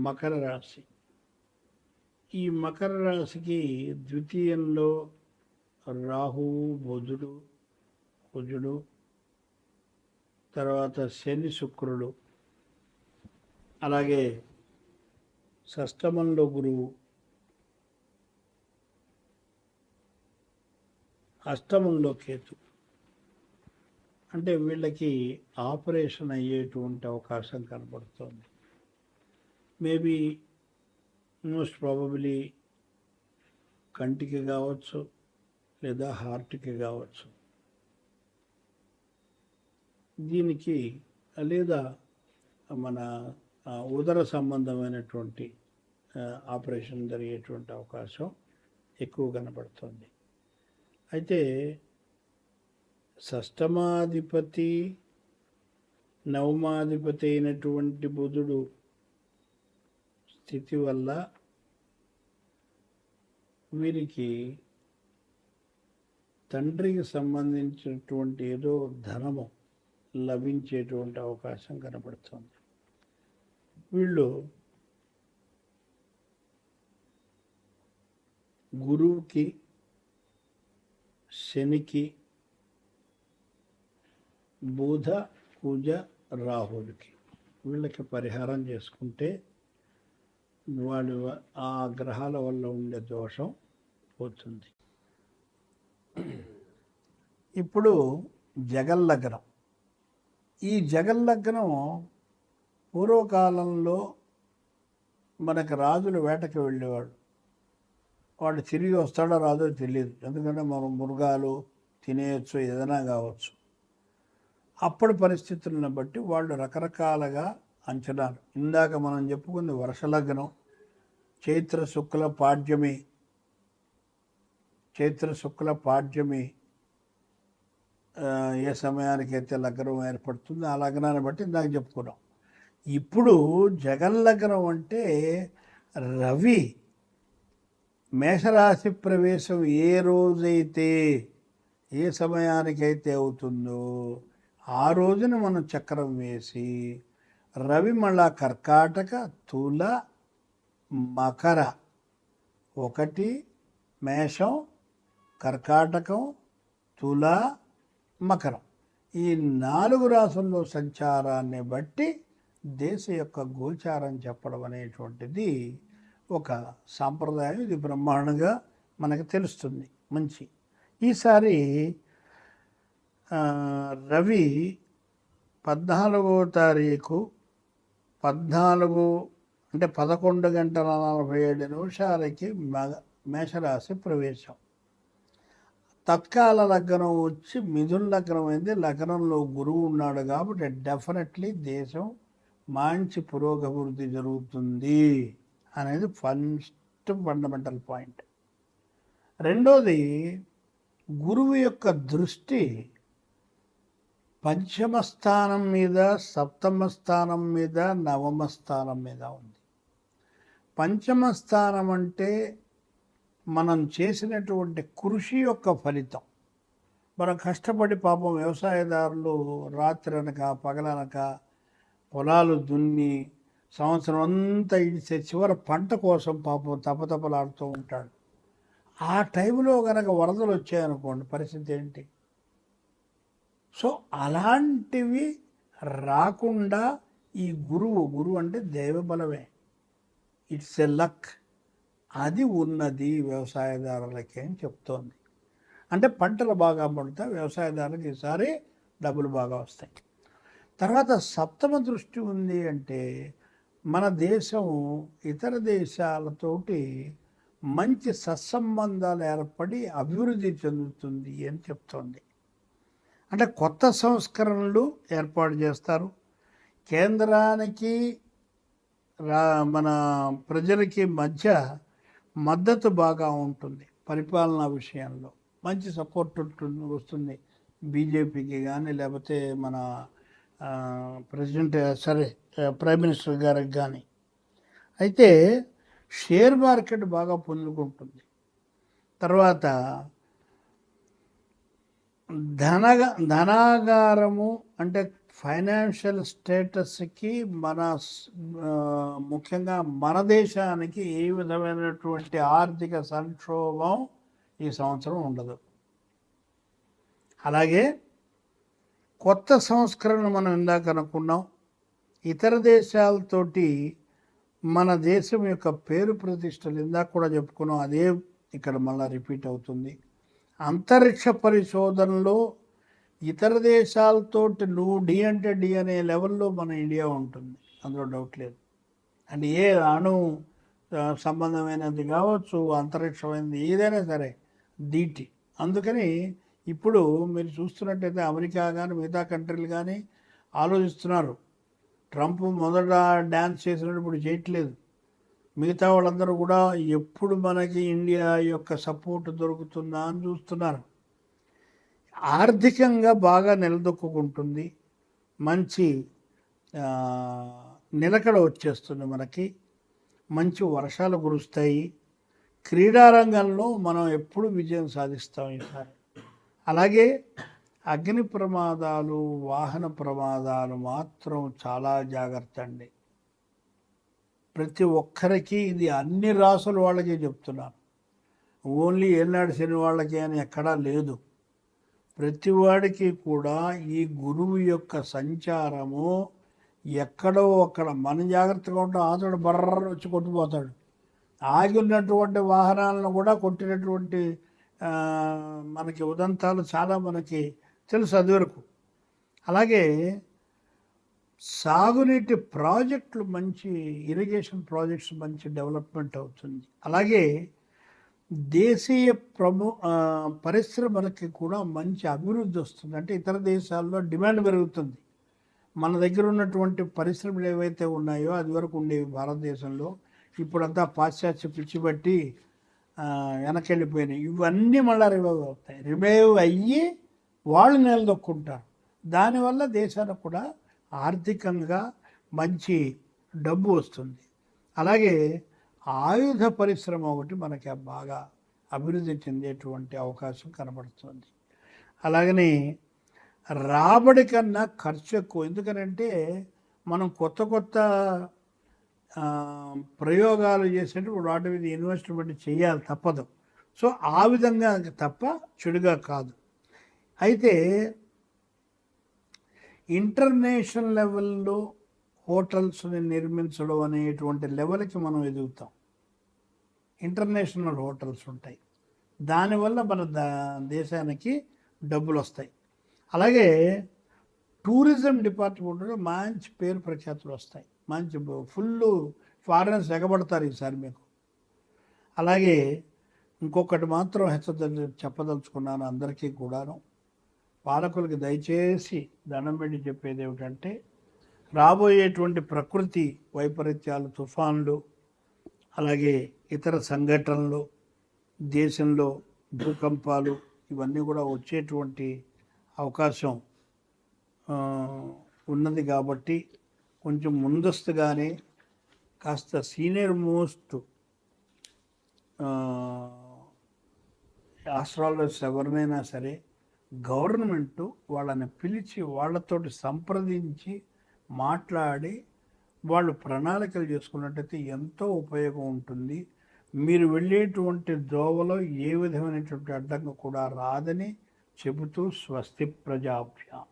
మకర రాశి. ఈ మకర రాశికి ద్వితీయంలో రాహువు, బుధుడు, కుజుడు, తర్వాత శని, శుక్రుడు, అలాగే షష్టమంలో గురువు, అష్టమంలో కేతు. అంటే వీళ్ళకి ఆపరేషన్ అయ్యేటువంటి అవకాశం కనబడుతోంది. మేబీ మోస్ట్ ప్రాబబ్లీ కంటికి కావచ్చు, లేదా హార్ట్కి కావచ్చు. దీనికి లేదా మన ఉదర సంబంధమైనటువంటి ఆపరేషన్ జరిగేటువంటి అవకాశం ఎక్కువ కనబడుతుంది. అయితే షష్టమాధిపతి, నవమాధిపతి అయినటువంటి బుధుడు స్థితి వల్ల వీరికి తండ్రికి సంబంధించినటువంటి ఏదో ధనము లభించేటువంటి అవకాశం కనబడుతుంది. వీళ్ళు గురువుకి, శనికి, బుధ, కుజ, రాహులకి వీళ్ళకి పరిహారం చేసుకుంటే వాళ్ళు ఆ గ్రహాల వల్ల ఉండే దోషం పోతుంది. ఇప్పుడు జగల్లగ్నం. ఈ జగల్లగ్నం పూర్వకాలంలో మనకు రాజులు వేటకి వెళ్ళేవాడు. వాడు తిరిగి వస్తాడో రాదో తెలియదు, ఎందుకంటే మనం మృగాలు తినేయచ్చు, ఏదైనా కావచ్చు. అప్పటి పరిస్థితులను బట్టి వాళ్ళు రకరకాలుగా అంచనాలు. ఇందాక మనం చెప్పుకుంది వర్షలగ్నం, చైత్ర శుక్ల పాడ్యమి ఏ సమయానికైతే లగ్నం ఏర్పడుతుందో ఆ లగ్నాన్ని బట్టి ఇందాక చెప్పుకున్నాం. ఇప్పుడు జగల్లగ్నం అంటే రవి మేషరాశి ప్రవేశం ఏ రోజైతే, ఏ సమయానికైతే అవుతుందో ఆ రోజున మనం చక్రం వేసి రవి మళ్ళా కర్కాటక, తుల, మకర, 1 మేషం, కర్కాటకం, తుల, మకరం, ఈ 4 రాసుల్లో సంచారాన్ని బట్టి దేశ యొక్క గోచారం చెప్పడం అనేటువంటిది ఒక సాంప్రదాయం. ఇది బ్రహ్మాండంగా మనకు తెలుస్తుంది. మంచి ఈసారి రవి 14వ తారీఖు 11 గంటల 47 నిమిషాలకి మేషరాశి ప్రవేశం. తత్కాల లగ్నం వచ్చి మిథున లగ్నం అయింది. లగ్నంలో గురువు ఉన్నాడు కాబట్టి డెఫినెట్లీ దేశం మంచి పురోగభివృద్ధి జరుగుతుంది అనేది ఫస్ట్ ఫండమెంటల్ పాయింట్. రెండోది, గురువు యొక్క దృష్టి పంచమ స్థానం మీద, సప్తమ స్థానం మీద, నవమ స్థానం మీద ఉంది. పంచమ స్థానం అంటే మనం చేసినటువంటి కృషి యొక్క ఫలితం. మనం కష్టపడి పాపం వ్యవసాయదారులు రాత్రి అనక పగలనక పొలాలు దున్ని సంవత్సరం అంతా ఇడిసే చివరి పంట కోసం పాపం తపతపలాడుతూ ఉంటాడు. ఆ టైంలో కనుక వరదలు వచ్చాయనుకోండి, పరిస్థితి ఏంటి? సో అలాంటివి రాకుండా ఈ గురువు అంటే దైవబలమే, ఇట్స్ ఎ లక్, అది ఉన్నది వ్యవసాయదారులకి అని చెప్తోంది. అంటే పంటలు బాగా పండుతాయి, వ్యవసాయదారులకు ఈసారి డబ్బులు బాగా వస్తాయి. తర్వాత సప్తమ దృష్టి ఉంది అంటే మన దేశం ఇతర దేశాలతోటి మంచి సత్సంబంధాలు ఏర్పడి అభివృద్ధి చెందుతుంది అని చెప్తోంది. అంటే కొత్త సంస్కరణలు ఏర్పాటు చేస్తారు. కేంద్రానికి మన ప్రజలకి మధ్య మద్దతు బాగా ఉంటుంది. పరిపాలనా విషయంలో మంచి సపోర్ట్ వస్తుంది బీజేపీకి కానీ, లేకపోతే మన ప్రైమ్ మినిస్టర్ గారికి కానీ. అయితే షేర్ మార్కెట్ బాగా పొందుకుంటుంది. తర్వాత ధనాగారము అంటే ఫైనాన్షియల్ స్టేటస్కి మన ఆ, ముఖ్యంగా మన దేశానికి ఏ విధమైనటువంటి ఆర్థిక సంక్షోభం ఈ సంవత్సరం ఉండదు. అలాగే కొత్త సంస్కరణ మనం ఇందాక అనుకున్నాం. ఇతర దేశాలతోటి మన దేశం యొక్క పేరు ప్రతిష్టలు ఇందాక కూడా చెప్పుకున్నాం, అదే ఇక్కడ మళ్ళీ రిపీట్ అవుతుంది. అంతరిక్ష పరిశోధనలో ఇతర దేశాలతోటి నువ్వు డి అంటే డి అనే లెవెల్లో మన ఇండియా ఉంటుంది, అందులో డౌట్ లేదు. అంటే ఏ అణు సంబంధమైనది కావచ్చు, అంతరిక్షమైనది ఏదైనా సరే దీటి. అందుకని ఇప్పుడు మీరు చూస్తున్నట్టయితే అమెరికా కానీ మిగతా కంట్రీలు కానీ ఆలోచిస్తున్నారు. ట్రంప్ మొదట డ్యాన్స్ చేసినప్పుడు ఇప్పుడు చేయట్లేదు. మిగతా వాళ్ళందరూ కూడా ఎప్పుడు మనకి ఇండియా యొక్క సపోర్ట్ దొరుకుతుందా అని చూస్తున్నారు. ఆర్థికంగా బాగా నిలదొక్కుంటుంది, మంచి నిలకడ వచ్చేస్తుంది, మనకి మంచి వర్షాలు కురుస్తాయి. క్రీడారంగంలో మనం ఎప్పుడు విజయం సాధిస్తాం ఈసారి. అలాగే అగ్ని ప్రమాదాలు, వాహన ప్రమాదాలు మాత్రం చాలా జాగ్రత్త అండి. ప్రతి ఒక్కరికి ఇది అన్ని రాసుల వాళ్ళకి చెప్తున్నాను, ఓన్లీ ఏనాడు శని వాళ్ళకి అని ఎక్కడా లేదు. ప్రతివాడికి కూడా ఈ గురువు యొక్క సంచారము ఎక్కడో అక్కడ మనం జాగ్రత్తగా ఉంటాం, ఆతడు బర్ర వచ్చి కొట్టిపోతాడు. ఆగి ఉన్నటువంటి వాహనాలను కూడా కొట్టినటువంటి మనకి ఉదంతాలు చాలా మనకి తెలుసు అది వరకు. అలాగే సాగునీటి ప్రాజెక్టులు, మంచి ఇరిగేషన్ ప్రాజెక్ట్స్ మంచి డెవలప్మెంట్ అవుతుంది. అలాగే దేశీయ పరిశ్రమలకి కూడా మంచి అభివృద్ధి వస్తుంది. అంటే ఇతర దేశాల్లో డిమాండ్ పెరుగుతుంది. మన దగ్గర ఉన్నటువంటి పరిశ్రమలు ఏవైతే ఉన్నాయో అది వరకు ఉండేవి భారతదేశంలో, ఇప్పుడంతా పాశ్చాత్య పిచ్చి బట్టి వెనకెళ్ళిపోయినాయి. ఇవన్నీ మళ్ళీ రివైవ్ అవుతాయి. రివైవ్ అయ్యి వాళ్ళు నిలదొక్కుంటారు. దానివల్ల దేశానికి కూడా ఆర్థికంగా మంచి డబ్బు వస్తుంది. అలాగే ఆయుధ పరిశ్రమ ఒకటి మనకి బాగా అభివృద్ధి చెందేటువంటి అవకాశం కనబడుతుంది. అలాగని రాబడి కన్నా ఖర్చు ఎక్కువ. ఎందుకనంటే మనం కొత్త కొత్త ప్రయోగాలు చేసేటప్పుడు వాటి మీద ఇన్వెస్ట్మెంట్ చేయాలి, తప్పదు. సో ఆ విధంగా తప్ప చెడుగా కాదు. అయితే ఇంటర్నేషనల్ లెవెల్లో హోటల్స్ని నిర్మించడం అనేటువంటి లెవెల్కి మనం ఎదుగుతాం. ఇంటర్నేషనల్ హోటల్స్ ఉంటాయి, దానివల్ల మన దేశానికి డబ్బులు వస్తాయి. అలాగే టూరిజం డిపార్ట్మెంట్లో మంచి పేరు ప్రఖ్యాతులు వస్తాయి, మంచి ఫుల్ ఫారినర్స్ ఎగబడతారు ఈసారి మీకు. అలాగే ఇంకొకటి మాత్రం చెప్పదలుచుకున్నాను అందరికీ కూడాను, పాలకులకి దయచేసి దండం పెట్టి చెప్పేది ఏమిటంటే, రాబోయేటువంటి ప్రకృతి వైపరీత్యాలు, తుఫాన్లు, అలాగే ఇతర సంఘటనలు, దేశంలో భూకంపాలు, ఇవన్నీ కూడా వచ్చేటువంటి అవకాశం ఉన్నది. కాబట్టి కొంచెం ముందస్తుగానే కాస్త సీనియర్ మోస్ట్ ఆస్ట్రాలజర్స్ ఎవరినైనా సరే గవర్నమెంటు వాళ్ళని పిలిచి వాళ్ళతోటి సంప్రదించి మాట్లాడి వాళ్ళు ప్రణాళికలు చేసుకున్నట్టయితే ఎంతో ఉపయోగం ఉంటుంది. మీరు వెళ్ళేటువంటి దోవలో ఏ విధమైనటువంటి అడ్డంగా కూడా రాదని చెబుతూ స్వస్తి ప్రజాభ్యాం.